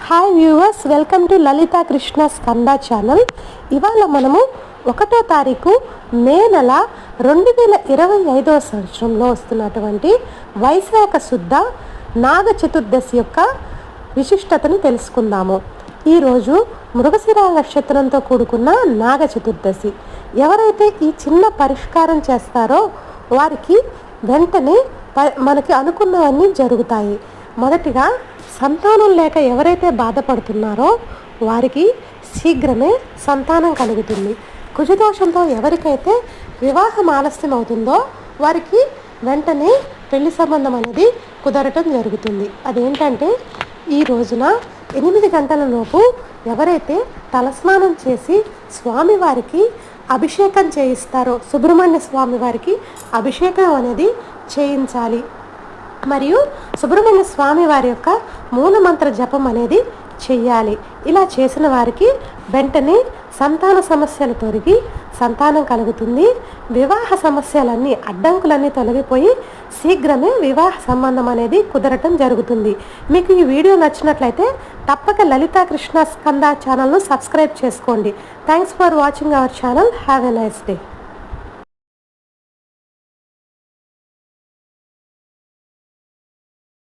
Hi viewers, welcome to Lalitha Krishna Skanda channel. ఇవాళ మనము 1వ తారీఖు మే నెల 2025 సంవత్సరంలో వస్తున్నటువంటి వైశాఖ శుద్ధ నాగ చతుర్దశి యొక్క విశిష్టతను తెలుసుకుందాము. ఈరోజు మృగశిర నక్షత్రంతో కూడుకున్న నాగ చతుర్దశి. ఎవరైతే ఈ చిన్న పరిష్కారం చేస్తారో వారికి వెంటనే మనకి అనుకున్నవన్నీ జరుగుతాయి. మొదటిగా సంతానం లేక ఎవరైతే బాధపడుతున్నారో వారికి శీఘ్రమే సంతానం కలుగుతుంది. కుజదోషంతో ఎవరికైతే వివాహం ఆలస్యం అవుతుందో వారికి వెంటనే పెళ్లి సంబంధం అనేది కుదరటం జరుగుతుంది. అదేంటంటే ఈ రోజున 8 గంటల లోపు ఎవరైతే తలస్నానం చేసి స్వామివారికి అభిషేకం చేయిస్తారో, సుబ్రహ్మణ్య స్వామి వారికి అభిషేకం అనేది చేయించాలి. మరియు సుబ్రహ్మణ్య స్వామి వారి యొక్క మూలమంత్ర జపం అనేది చెయ్యాలి. ఇలా చేసిన వారికి వెంటనే సంతాన సమస్యలు తొలగి సంతానం కలుగుతుంది. వివాహ సమస్యలన్నీ, అడ్డంకులన్నీ తొలగిపోయి శీఘ్రమే వివాహ సంబంధం అనేది కుదరటం జరుగుతుంది. మీకు ఈ వీడియో నచ్చినట్లయితే తప్పక లలితా కృష్ణ స్కంద ఛానల్ను సబ్స్క్రైబ్ చేసుకోండి. Thanks for watching our channel. Have a nice day.